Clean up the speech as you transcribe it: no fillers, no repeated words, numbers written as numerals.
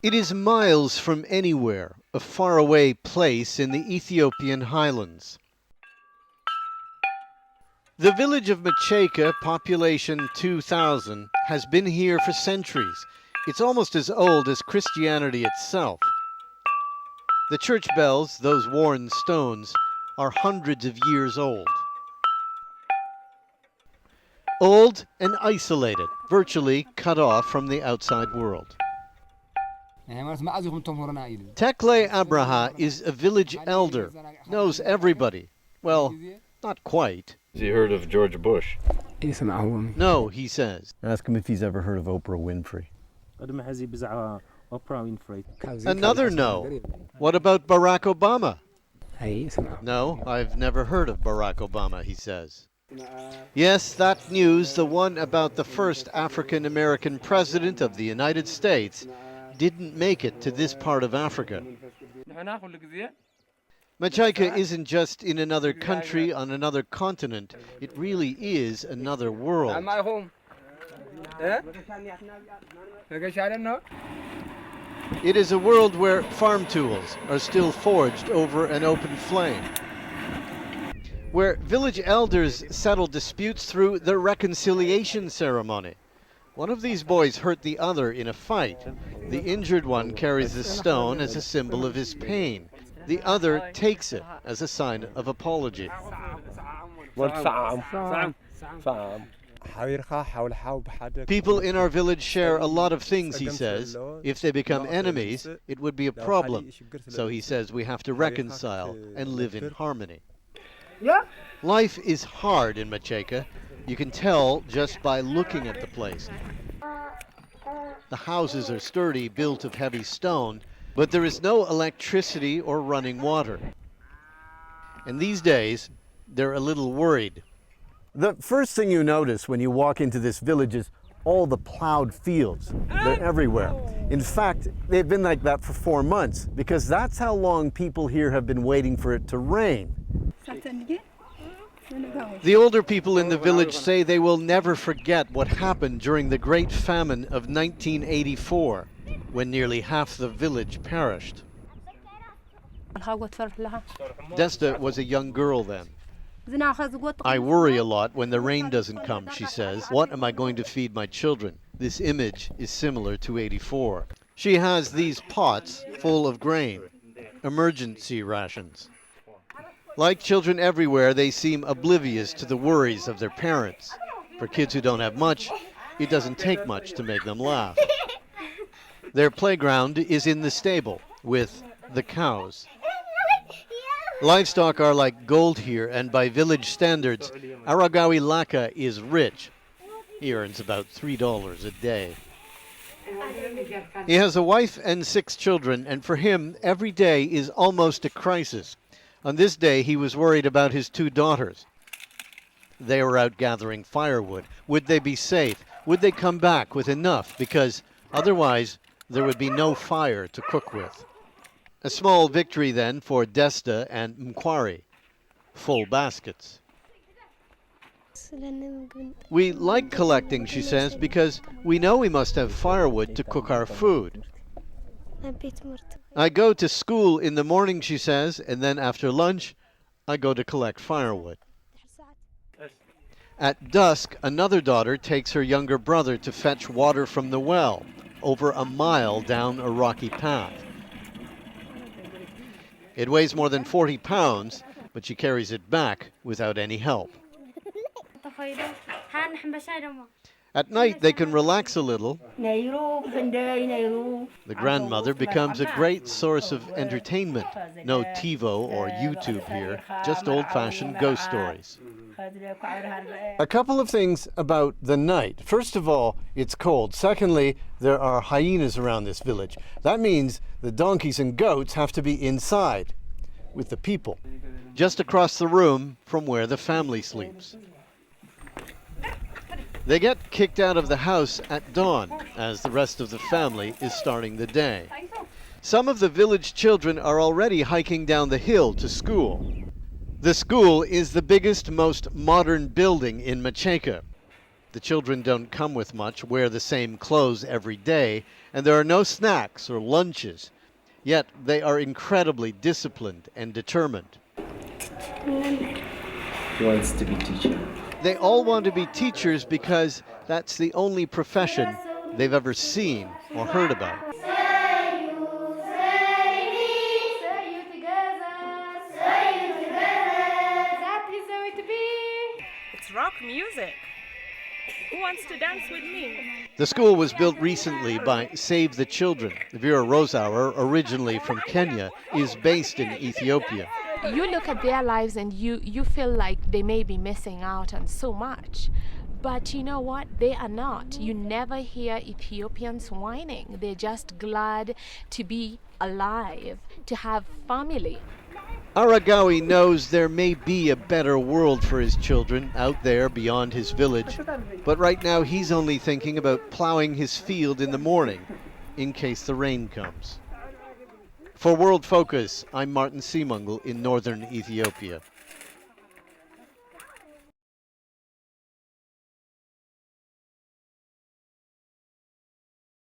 It is miles from anywhere, a faraway place in the Ethiopian highlands. The village of Macheka, population 2,000, has been here for centuries. It's almost as old as Christianity itself. The church bells, those worn stones, are hundreds of years old. Old and isolated, virtually cut off from the outside world. Tekle Abraha is a village elder, knows everybody. Well, not quite. Has he heard of George Bush? No, he says. Ask him if he's ever heard of Oprah Winfrey. Another no. What about Barack Obama? No, I've never heard of Barack Obama, he says. Yes, that news, the one about the first African-American president of the United States, didn't make it to this part of Africa. Macheka isn't just in another country on another continent. It really is another world. It is a world where farm tools are still forged over an open flame, where village elders settle disputes through the reconciliation ceremony. One of these boys hurt the other in a fight. The injured one carries the stone as a symbol of his pain. The other takes it as a sign of apology. People in our village share a lot of things, he says. If they become enemies, it would be a problem. So he says we have to reconcile and live in harmony. Life is hard in Macheka. You can tell just by looking at the place. The houses are sturdy, built of heavy stone, but there is no electricity or running water. And these days, they're a little worried. The first thing you notice when you walk into this village is all the plowed fields. They're everywhere. In fact, they've been like that for 4 months because that's how long people here have been waiting for it to rain. The older people in the village say they will never forget what happened during the Great Famine of 1984, when nearly half the village perished. Desta was a young girl then. I worry a lot when the rain doesn't come, she says. What am I going to feed my children? This image is similar to 84. She has these pots full of grain, emergency rations. Like children everywhere, they seem oblivious to the worries of their parents. For kids who don't have much, it doesn't take much to make them laugh. Their playground is in the stable with the cows. Livestock are like gold here, and by village standards, Aragawi Laka is rich. He earns about $3 a day. He has a wife and 6 children, and for him, every day is almost a crisis. On this day, he was worried about his 2 daughters. They were out gathering firewood. Would they be safe? Would they come back with enough? Because otherwise, there would be no fire to cook with. A small victory then for Desta and Mkwari. Full baskets. We like collecting, she says, because we know we must have firewood to cook our food. I go to school in the morning, she says, and then after lunch, I go to collect firewood. At dusk, another daughter takes her younger brother to fetch water from the well, over a mile down a rocky path. It weighs more than 40 pounds, but she carries it back without any help. At night, they can relax a little. The grandmother becomes a great source of entertainment. No TiVo or YouTube here, just old-fashioned ghost stories. A couple of things about the night. First of all, it's cold. Secondly, there are hyenas around this village. That means the donkeys and goats have to be inside with the people, just across the room from where the family sleeps. They get kicked out of the house at dawn, as the rest of the family is starting the day. Some of the village children are already hiking down the hill to school. The school is the biggest, most modern building in Macheka. The children don't come with much, wear the same clothes every day, and there are no snacks or lunches. Yet they are incredibly disciplined and determined. Who wants to be teacher? They all want to be teachers because that's the only profession they've ever seen or heard about. It's rock music. Who wants to dance with me? The school was built recently by Save the Children. Vera Rosauer, originally from Kenya, is based in Ethiopia. You look at their lives and you feel like they may be missing out on so much. But you know what? They are not. You never hear Ethiopians whining. They're just glad to be alive, to have family. Aragawi knows there may be a better world for his children out there beyond his village, but right now he's only thinking about plowing his field in the morning in case the rain comes. For World Focus, I'm Martin Seemungal in northern Ethiopia.